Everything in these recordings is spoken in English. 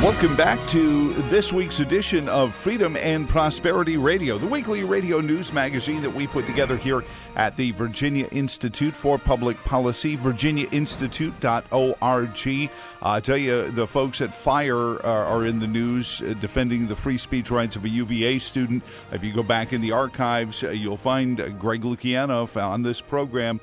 Welcome back to this week's edition of Freedom and Prosperity Radio, the weekly radio news magazine that we put together here at the Virginia Institute for Public Policy, virginiainstitute.org. I tell you, the folks at FIRE are in the news defending the free speech rights of a UVA student. If you go back in the archives, you'll find Greg Luciano on this program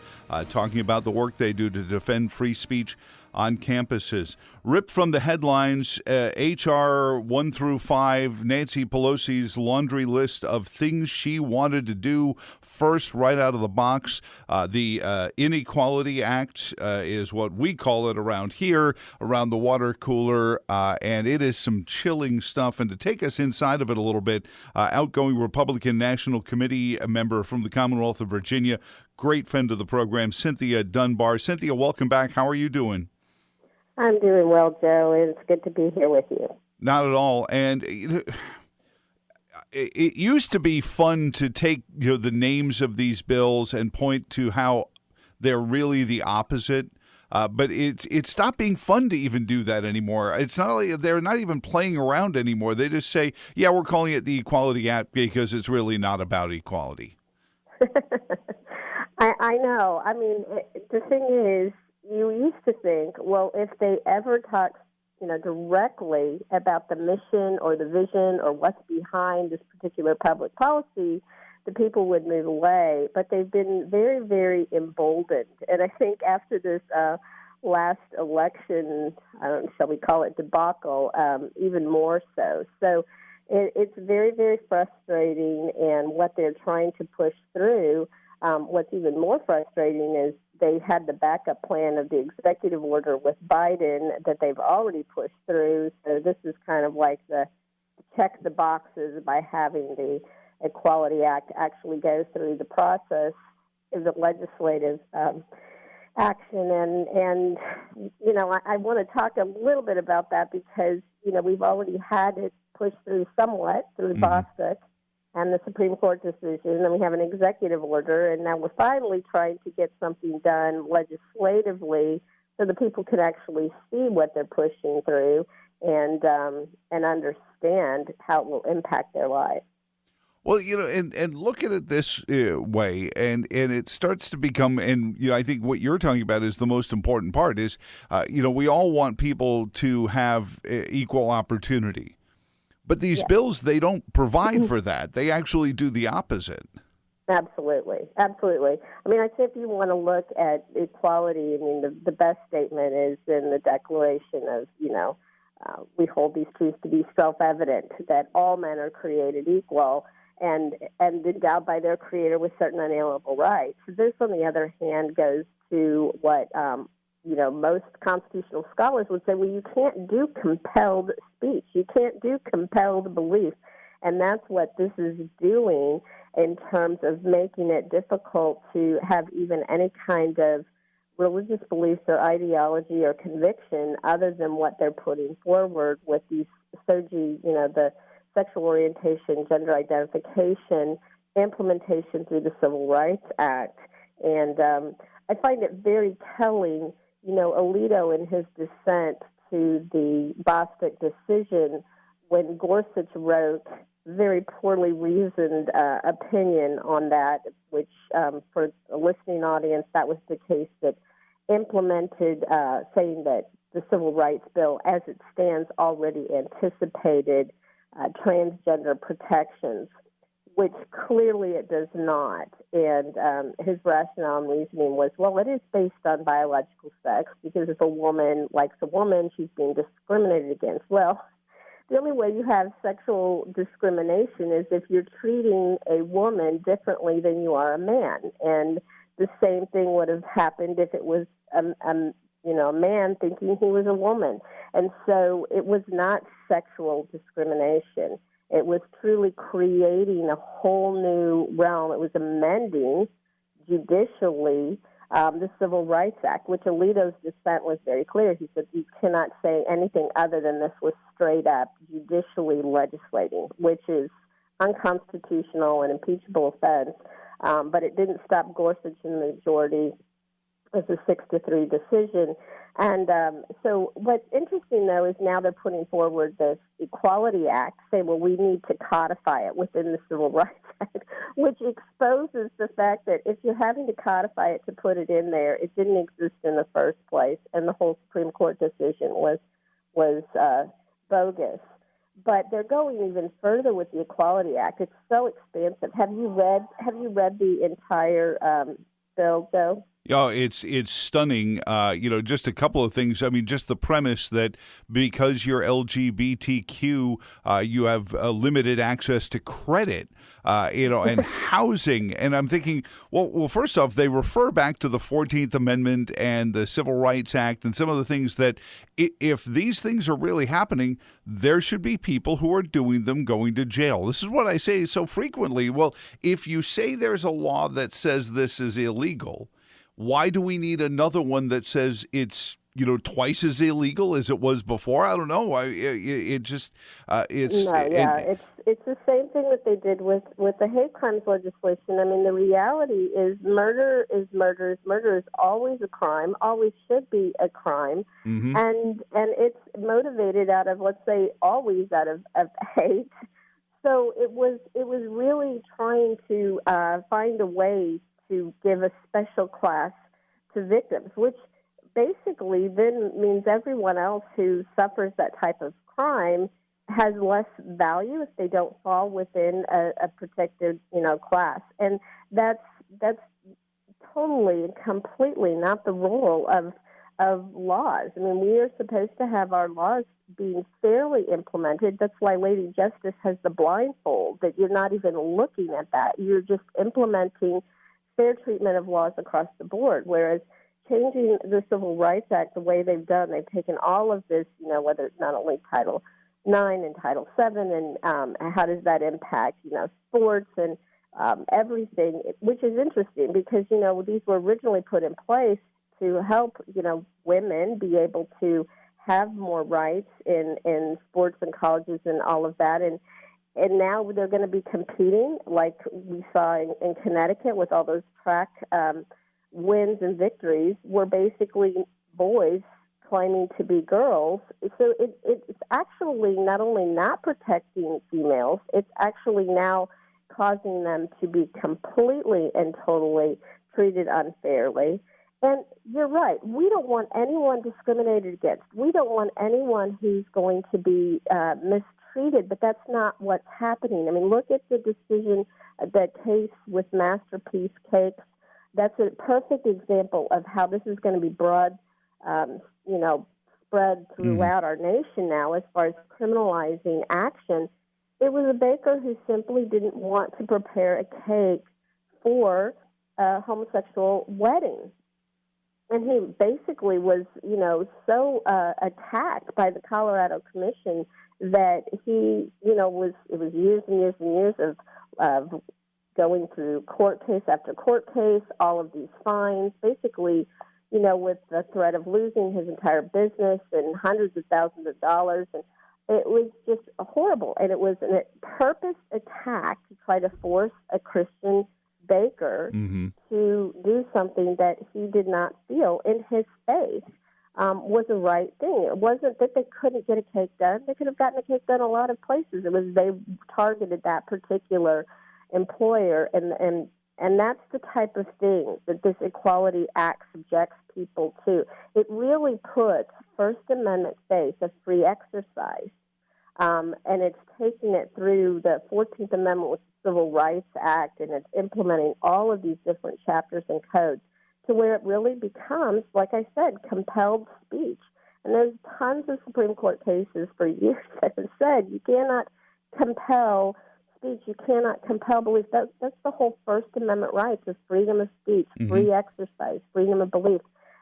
talking about the work they do to defend free speech on campuses. Ripped from the headlines, H.R. 1 through 5, Nancy Pelosi's laundry list of things she wanted to do. First, right out of the box, the Inequality Act is what we call it around here, around the water cooler, and it is some chilling stuff. And to take us inside of it a little bit, outgoing Republican National Committee member from the Commonwealth of Virginia, great friend of the program, Cynthia Dunbar. Cynthia, welcome back. How are you doing? I'm doing well, Joe. It's good to be here with you. Not at all. And it used to be fun to take the names of these bills and point to how they're really the opposite. But it's stopped being fun to even do that anymore. It's not like they're not even playing around anymore. They just say, yeah, we're calling it the Equality Act because it's really not about equality. I know. I mean, the thing is, you used to think, well, if they ever talk, directly about the mission or the vision or what's behind this particular public policy, the people would move away. But they've been very, very emboldened. And I think after this last election, shall we call it debacle, even more so. So it's very, very frustrating. And what they're trying to push through, what's even more frustrating is they had the backup plan of the executive order with Biden that they've already pushed through. So this is kind of like the check the boxes by having the Equality Act actually go through the process of the legislative action. And I want to talk a little bit about that because, we've already had it pushed through somewhat through Bostic and the Supreme Court decision, and we have an executive order, and now we're finally trying to get something done legislatively so the people can actually see what they're pushing through and understand how it will impact their lives. Well, and look at it this way, and it starts to become, and I think what you're talking about is the most important part is, we all want people to have equal opportunity. But these bills, they don't provide for that. They actually do the opposite. Absolutely. Absolutely. I mean, I think if you want to look at equality, the best statement is in the Declaration of, we hold these truths to be self-evident, that all men are created equal and endowed by their Creator with certain unalienable rights. This, on the other hand, goes to what most constitutional scholars would say, well, you can't do compelled speech. You can't do compelled belief. And that's what this is doing in terms of making it difficult to have even any kind of religious beliefs or ideology or conviction other than what they're putting forward with these SOGI, the sexual orientation, gender identification, implementation through the Civil Rights Act. And I find it very telling. Alito, in his dissent to the Bostic decision, when Gorsuch wrote very poorly reasoned opinion on that, which for a listening audience, that was the case that implemented saying that the Civil Rights Bill, as it stands, already anticipated transgender protections, which clearly it does not. And his rationale and reasoning was, well, it is based on biological sex, because if a woman likes a woman, she's being discriminated against. Well, the only way you have sexual discrimination is if you're treating a woman differently than you are a man. And the same thing would have happened if it was a man thinking he was a woman. And so it was not sexual discrimination. It was truly creating a whole new realm. It was amending judicially the Civil Rights Act, which Alito's dissent was very clear. He said you cannot say anything other than this was straight up judicially legislating, which is unconstitutional and impeachable offense. But it didn't stop Gorsuch and the majority It was a 6-3 decision. And so what's interesting, though, is now they're putting forward this Equality Act, saying, well, we need to codify it within the Civil Rights Act, which exposes the fact that if you're having to codify it to put it in there, it didn't exist in the first place, and the whole Supreme Court decision was bogus. But they're going even further with the Equality Act. It's so expansive. Have you read the entire bill, Joe? Yeah, it's stunning. Just a couple of things. I mean, just the premise that because you're LGBTQ, you have limited access to credit, and housing. And I'm thinking, well, first off, they refer back to the 14th Amendment and the Civil Rights Act and some of the things that, if these things are really happening, there should be people who are doing them going to jail. This is what I say so frequently. Well, if you say there's a law that says this is illegal, why do we need another one that says it's, twice as illegal as it was before? I don't know. It's it's the same thing that they did with the hate crimes legislation. I mean, the reality is murder is murder. Murder is always a crime, always should be a crime, and it's motivated out of, let's say, always out of hate. So it was really trying to find a way to give a special class to victims, which basically then means everyone else who suffers that type of crime has less value if they don't fall within a protected, class. And that's totally and completely not the role of laws. I mean, we are supposed to have our laws being fairly implemented. That's why Lady Justice has the blindfold, that you're not even looking at that. You're just implementing fair treatment of laws across the board, whereas changing the Civil Rights Act the way they've done, they've taken all of this, whether it's not only Title IX and Title VII, and how does that impact, sports and everything, which is interesting because, these were originally put in place to help, women be able to have more rights in sports and colleges and all of that. And now they're going to be competing, like we saw in Connecticut with all those track wins and victories, were basically boys claiming to be girls. So it's actually not only not protecting females, it's actually now causing them to be completely and totally treated unfairly. And you're right. We don't want anyone discriminated against. We don't want anyone who's going to be mistreated, but that's not what's happening. I mean, look at the decision, the case with Masterpiece Cakes. That's a perfect example of how this is going to be broad, spread throughout our nation now as far as criminalizing action. It was a baker who simply didn't want to prepare a cake for a homosexual wedding. And he basically was, so attacked by the Colorado Commission that he, it was years and years and years of going through court case after court case, all of these fines, basically, with the threat of losing his entire business and hundreds of thousands of dollars. And it was just horrible. And it was a purpose attack to try to force a Christian baker to do something that he did not feel in his faith was the right thing. It wasn't that they couldn't get a cake done. They could have gotten a cake done a lot of places. It was they targeted that particular employer, and that's the type of thing that this Equality Act subjects people to. It really puts First Amendment faith of free exercise, and it's taking it through the 14th Amendment with the Civil Rights Act, and it's implementing all of these different chapters and codes to where it really becomes, like I said, compelled speech. And there's tons of Supreme Court cases for years that have said you cannot compel speech, you cannot compel belief. That's the whole First Amendment rights of freedom of speech, free exercise, freedom of belief,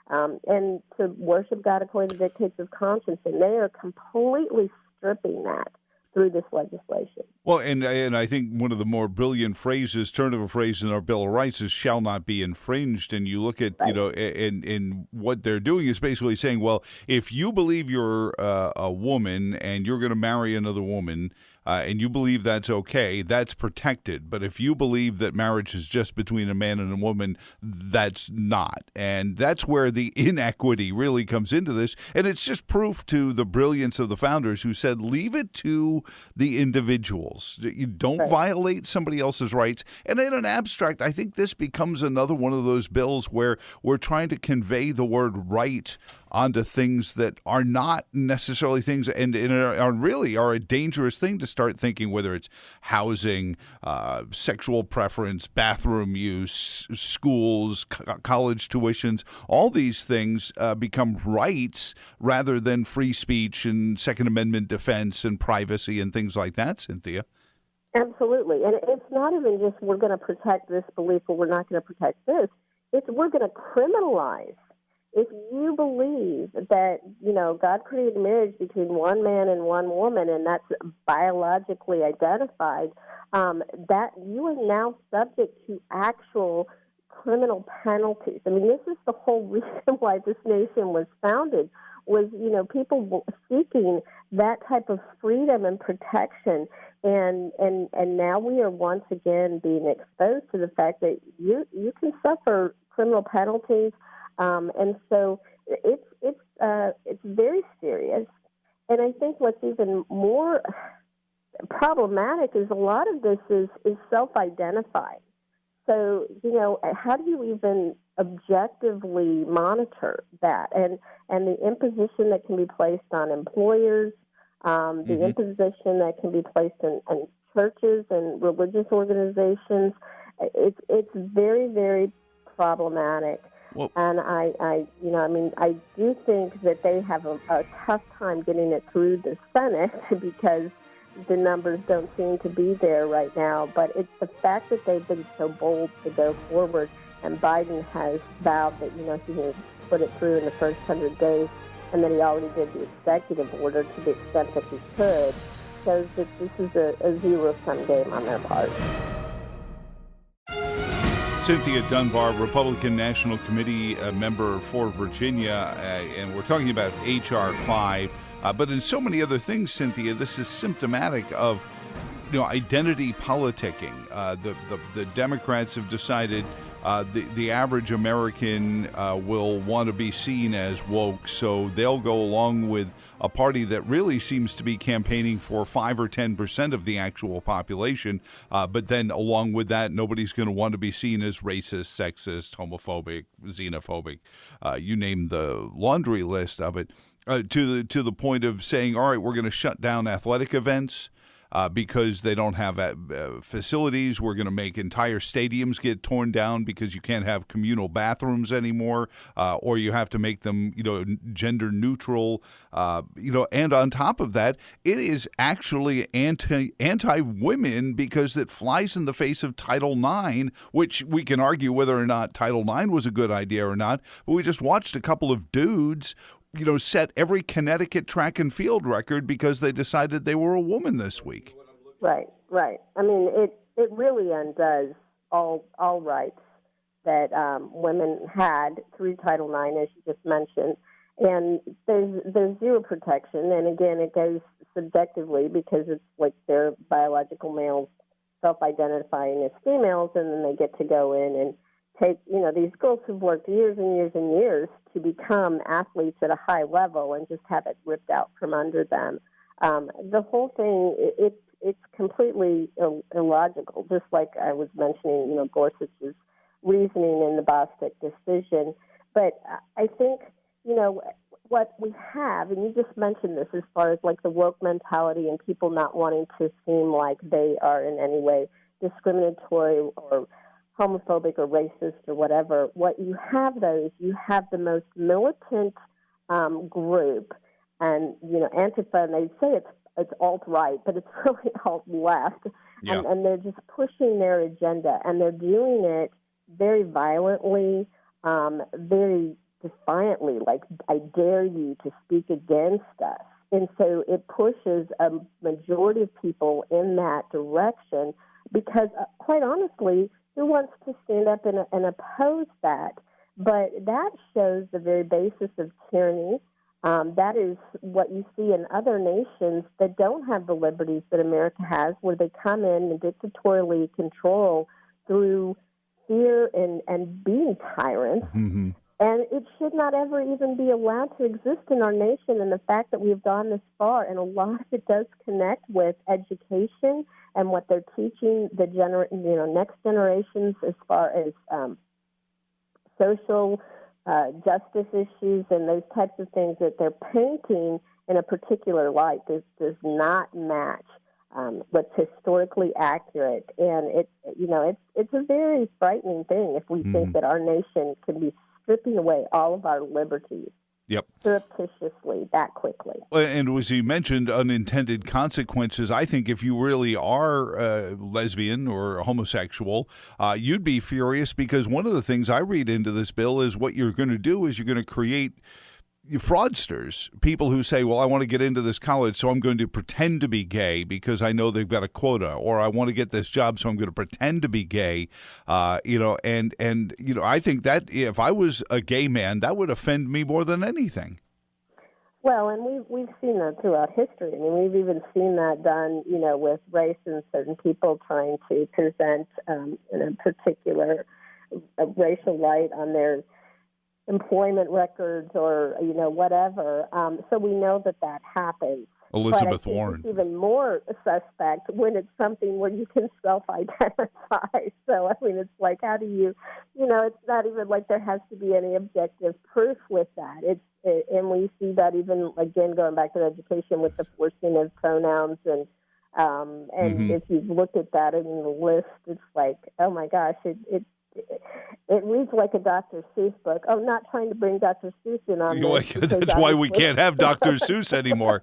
and to worship God according to the dictates of conscience. And they are completely stripping that through this legislation. Well, and I think one of the more brilliant phrases, turn of a phrase in our Bill of Rights is "shall not be infringed." And you look at, and what they're doing is basically saying, well, if you believe you're a woman and you're going to marry another woman, and you believe that's okay, that's protected. But if you believe that marriage is just between a man and a woman, that's not. And that's where the inequity really comes into this. And it's just proof to the brilliance of the founders who said, leave it to the individuals. You don't violate somebody else's rights. And in an abstract, I think this becomes another one of those bills where we're trying to convey the word right onto things that are not necessarily things and are a dangerous thing to start thinking, whether it's housing, sexual preference, bathroom use, schools, college tuitions. All these things become rights rather than free speech and Second Amendment defense and privacy and things like that, Cynthia. Absolutely. And it's not even just we're going to protect this belief or we're not going to protect this. It's we're going to criminalize. If you believe that, God created marriage between one man and one woman, and that's biologically identified, that you are now subject to actual criminal penalties. I mean, this is the whole reason why this nation was founded, was, people seeking that type of freedom and protection. And now we are once again being exposed to the fact that you can suffer criminal penalties. And so it's very serious. And I think what's even more problematic is a lot of this is self-identified. So, how do you even objectively monitor that? And the imposition that can be placed on employers, the imposition that can be placed in churches and religious organizations, it's very, very problematic. Well, and I do think that they have a tough time getting it through the Senate because the numbers don't seem to be there right now. But it's the fact that they've been so bold to go forward, and Biden has vowed that, he will put it through in the first 100 days, and that he already did the executive order to the extent that he could, shows that this is a zero-sum game on their part. Cynthia Dunbar, Republican National Committee member for Virginia, and we're talking about H.R. 5. But in so many other things, Cynthia, this is symptomatic of identity politicking. The Democrats have decided the average American will want to be seen as woke, so they'll go along with a party that really seems to be campaigning for 5 or 10% of the actual population. But then along with that, nobody's going to want to be seen as racist, sexist, homophobic, xenophobic. You name the laundry list of it. To the point of saying, all right, we're going to shut down athletic events because they don't have facilities. We're going to make entire stadiums get torn down because you can't have communal bathrooms anymore, or you have to make them, gender neutral. And on top of that, it is actually anti-women because it flies in the face of Title IX, which we can argue whether or not Title IX was a good idea or not. But we just watched a couple of dudes set every Connecticut track and field record because they decided they were a woman this week. Right. I mean, it really undoes all rights that women had through Title IX, as you just mentioned. And there's zero protection. And again, it goes subjectively because it's like they're biological males self-identifying as females, and then they get to go in and take, these girls who've worked years and years and years to become athletes at a high level and just have it ripped out from under them. The whole thing, it's completely illogical, just like I was mentioning, Gorsuch's reasoning in the Bostick decision. But I think, what we have, and you just mentioned this as far as like the woke mentality and people not wanting to seem like they are in any way discriminatory or homophobic or racist or whatever. What you have, though, is you have the most militant group, and Antifa, and they say it's alt-right, but it's really alt-left, and they're just pushing their agenda, and they're doing it very violently, very defiantly, like, I dare you to speak against us. And so it pushes a majority of people in that direction because, quite honestly, who wants to stand up and oppose that? But that shows the very basis of tyranny. That is what you see in other nations that don't have the liberties that America has, where they come in and dictatorially control through fear and being tyrants. Mm-hmm. And it should not ever even be allowed to exist in our nation. And the fact that we've gone this far, and a lot of it does connect with education and what they're teaching the next generations as far as social justice issues and those types of things that they're painting in a particular light. This does not match what's historically accurate, and it's a very frightening thing if we think that our nation can be stripping away all of our liberties. Yep. Surreptitiously, that quickly. And as you mentioned, unintended consequences. I think if you really are lesbian or homosexual, you'd be furious, because one of the things I read into this bill is what you're going to do is you're going to create fraudsters, people who say, well, I want to get into this college, so I'm going to pretend to be gay because I know they've got a quota, or I want to get this job, so I'm going to pretend to be gay. I think that if I was a gay man, that would offend me more than anything. Well, and we've seen that throughout history. I mean, we've even seen that done, with race and certain people trying to present in a particular racial light on their employment records or whatever. So we know that happens. Elizabeth Warren. It's even more suspect when it's something where you can self-identify. So, I mean, it's like, how do you, it's not even like there has to be any objective proof with that. And we see that even, again, going back to education with the forcing of pronouns. And if you've looked at that in the list, it's like, oh, my gosh, it reads like a Dr. Seuss book. Oh, not trying to bring Dr. Seuss in on this. That's why we can't have Dr. Seuss anymore.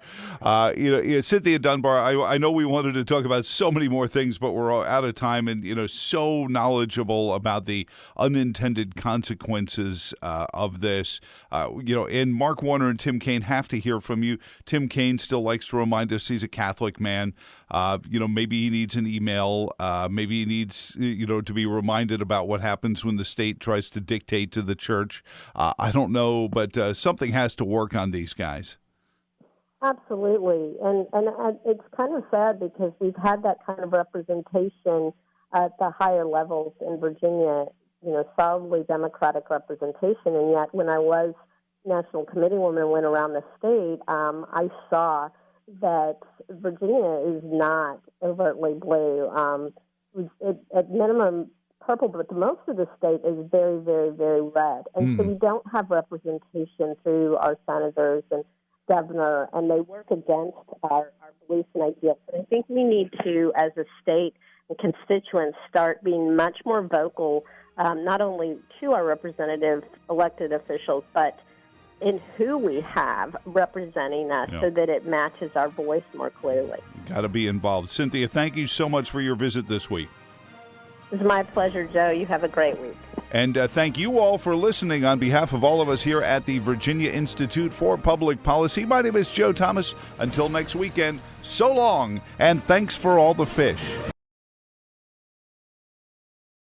Cynthia Dunbar, I know we wanted to talk about so many more things, but we're out of time, and, so knowledgeable about the unintended consequences of this. And Mark Warner and Tim Kaine have to hear from you. Tim Kaine still likes to remind us he's a Catholic man. Maybe he needs an email. Maybe he needs, to be reminded about what happens when the state tries to dictate to the church. I don't know, but something has to work on these guys. Absolutely. And it's kind of sad because we've had that kind of representation at the higher levels in Virginia, solidly Democratic representation. And yet when I was National Committeewoman and went around the state, I saw that Virginia is not overtly blue. At minimum, purple, but most of the state is very, very, very red. And so we don't have representation through our senators and governor, and they work against our beliefs and ideals. And I think we need to, as a state and constituents, start being much more vocal, not only to our representative elected officials, but in who we have representing us so that it matches our voice more clearly. Got to be involved. Cynthia, thank you so much for your visit this week. It's my pleasure, Joe. You have a great week. And thank you all for listening. On behalf of all of us here at the Virginia Institute for Public Policy, my name is Joe Thomas. Until next weekend, so long, and thanks for all the fish.